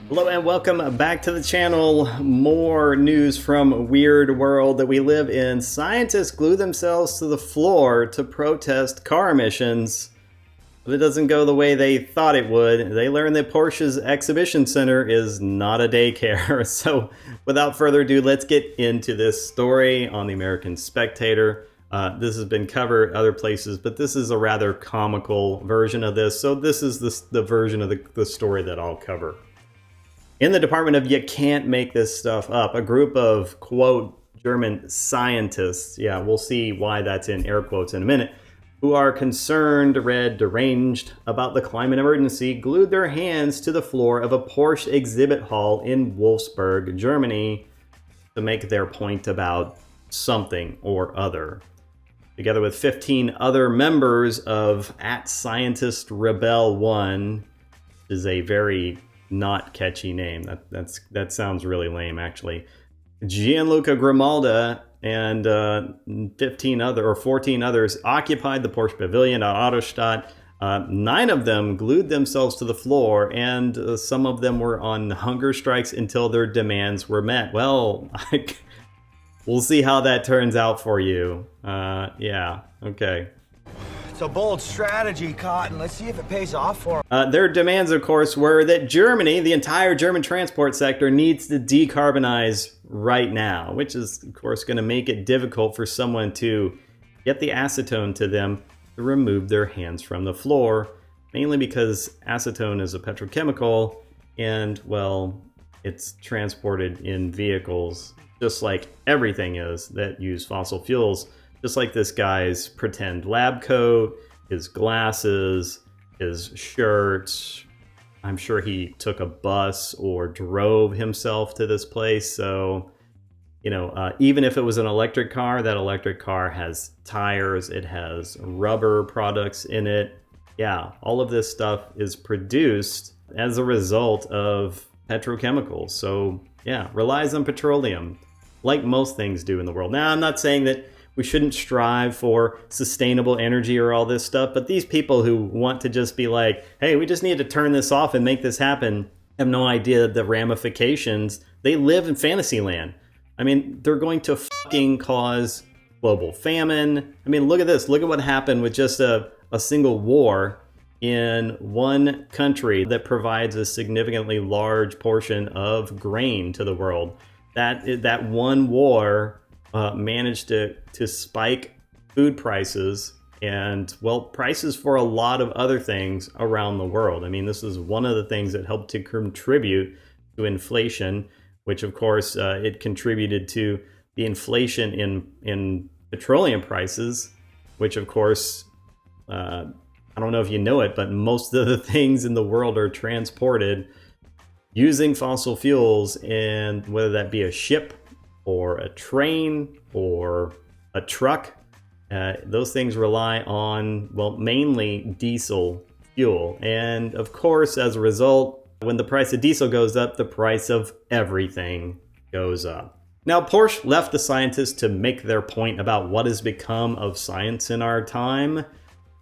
Hello and welcome back to the channel. More news from weird world that we live in. Scientists glue themselves to the floor to protest car emissions. But it doesn't go the way they thought it would. They learned that Porsche's exhibition center is not a daycare. So without further ado, let's get into this story on the American Spectator. This has been covered other places, but this is a rather comical version of this. So this is the version of the story that I'll cover. In the department of You Can't Make This Stuff Up, a group of, quote, German scientists, yeah, we'll see why that's in air quotes in a minute, who are concerned, deranged about the climate emergency, glued their hands to the floor of a Porsche exhibit hall in Wolfsburg, Germany, to make their point about something or other. Together with 15 other members of @Scientist Rebel 1, is a very not catchy name. That sounds really lame, actually. Gianluca Grimalda and 14 others occupied the Porsche Pavilion at Autostadt. 9 of them glued themselves to the floor, and some of them were on hunger strikes until their demands were met. Well, we'll see how that turns out for you. Yeah, okay. It's a bold strategy, Cotton. Let's see if it pays off for them. Their demands, of course, were that Germany, the entire German transport sector, needs to decarbonize right now, which is, of course, going to make it difficult for someone to get the acetone to them to remove their hands from the floor, mainly because acetone is a petrochemical and, well, it's transported in vehicles, just like everything is that use fossil fuels. Just like this guy's pretend lab coat, his glasses, his shirt. I'm sure he took a bus or drove himself to this place. So, you know, even if it was an electric car, that electric car has tires, it has rubber products in it. Yeah, all of this stuff is produced as a result of petrochemicals. So, yeah, relies on petroleum, like most things do in the world. Now, I'm not saying that we shouldn't strive for sustainable energy or all this stuff, but these people who want to just be like, hey, we just need to turn this off and make this happen, have no idea the ramifications. They live in fantasy land. I mean, they're going to fucking cause global famine. I mean, look at this. Look at what happened with just a single war in one country that provides a significantly large portion of grain to the world. That one war managed to spike food prices and, well, prices for a lot of other things around the world. I mean, this is one of the things that helped to contribute to inflation, which, of course, it contributed to the inflation in petroleum prices, which, of course, I don't know if you know it, but most of the things in the world are transported using fossil fuels, and whether that be a ship or a train or a truck, those things rely on, well, mainly diesel fuel. And of course, as a result, when the price of diesel goes up, the price of everything goes up. Now, Porsche left the scientists to make their point about what has become of science in our time,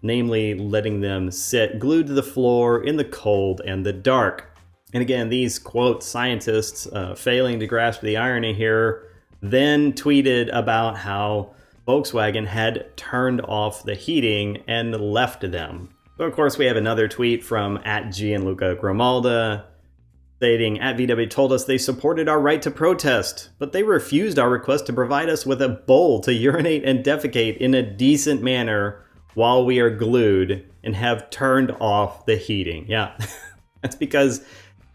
namely letting them sit glued to the floor in the cold and the dark. And again, these, quote, scientists, failing to grasp the irony here, then tweeted about how Volkswagen had turned off the heating and left them. So, of course, we have another tweet from @Gianluca Grimalda stating, @VW told us they supported our right to protest, but they refused our request to provide us with a bowl to urinate and defecate in a decent manner while we are glued and have turned off the heating. Yeah, that's because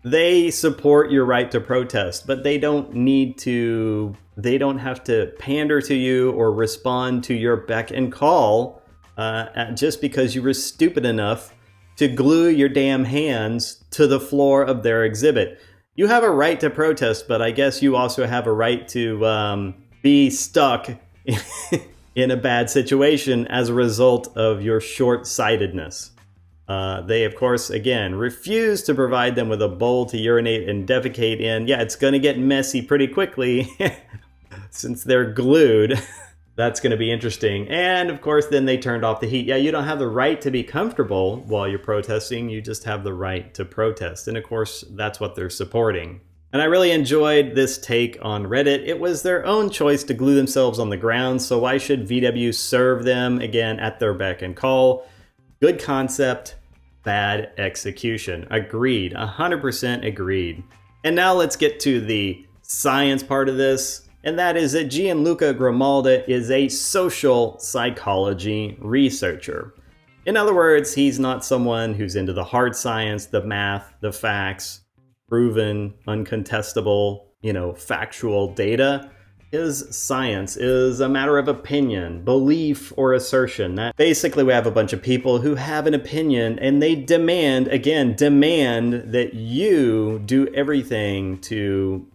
they support your right to protest, but they don't have to pander to you or respond to your beck and call just because you were stupid enough to glue your damn hands to the floor of their exhibit. You have a right to protest, but I guess you also have a right to be stuck in a bad situation as a result of your short-sightedness. They, of course, again, refuse to provide them with a bowl to urinate and defecate in. Yeah, it's going to get messy pretty quickly since they're glued. That's going to be interesting. And of course, then they turned off the heat. Yeah, you don't have the right to be comfortable while you're protesting. You just have the right to protest. And of course, that's what they're supporting. And I really enjoyed this take on Reddit. It was their own choice to glue themselves on the ground, so why should VW serve them, again, at their beck and call? Good concept, bad execution. Agreed, 100% agreed. And now let's get to the science part of this, and that is that Gianluca Grimaldi is a social psychology researcher. In other words, he's not someone who's into the hard science, the math, the facts, proven, uncontestable, factual data. His science is a matter of opinion, belief, or assertion. That basically we have a bunch of people who have an opinion and they demand that you do everything to,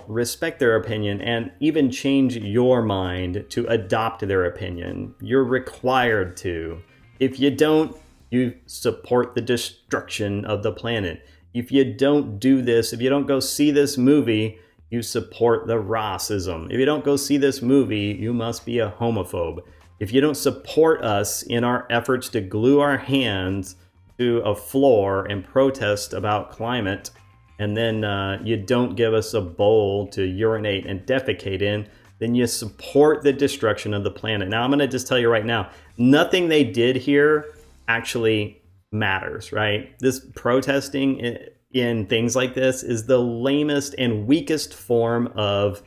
respect their opinion and even change your mind to adopt their opinion. You're required to. If you don't, you support the destruction of the planet. If you don't do this, if you don't go see this movie, you support the racism. If you don't go see this movie, you must be a homophobe. If you don't support us in our efforts to glue our hands to a floor and protest about climate, and then you don't give us a bowl to urinate and defecate in, then you support the destruction of the planet. Now, I'm going to just tell you right now, nothing they did here actually matters, right? This protesting in things like this is the lamest and weakest form of,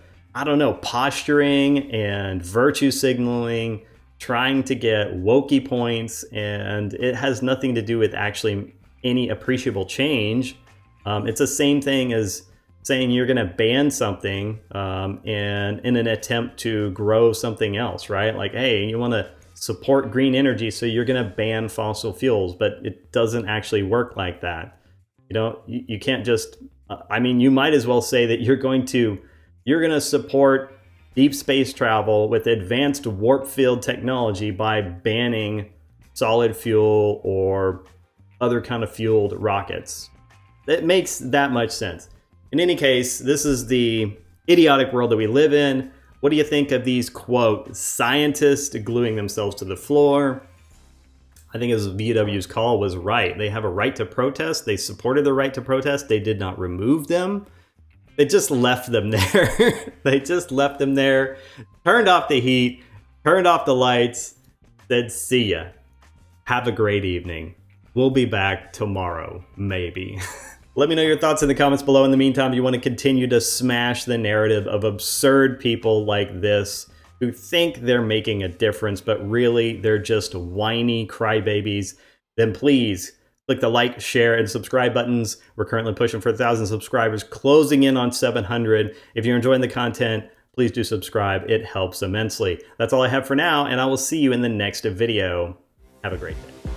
posturing and virtue signaling, trying to get wokey points, and it has nothing to do with actually any appreciable change. It's the same thing as saying you're going to ban something and in an attempt to grow something else, right? Like, hey, you want to support green energy, so you're going to ban fossil fuels, but it doesn't actually work like that. You can't just, you might as well say that you're going to support deep space travel with advanced warp field technology by banning solid fuel or other kind of fueled rockets. It makes that much sense. In any case, this is the idiotic world that we live in. What do you think of these, quote, scientists gluing themselves to the floor? I think as VW's call was right. They have a right to protest. They supported the right to protest. They did not remove them. They just left them there. They just left them there, turned off the heat, turned off the lights, said, see ya. Have a great evening. We'll be back tomorrow, maybe. Let me know your thoughts in the comments below. In the meantime, if you want to continue to smash the narrative of absurd people like this who think they're making a difference, but really they're just whiny crybabies, then please click the like, share, and subscribe buttons. We're currently pushing for 1,000 subscribers, closing in on 700. If you're enjoying the content, please do subscribe. It helps immensely. That's all I have for now, and I will see you in the next video. Have a great day.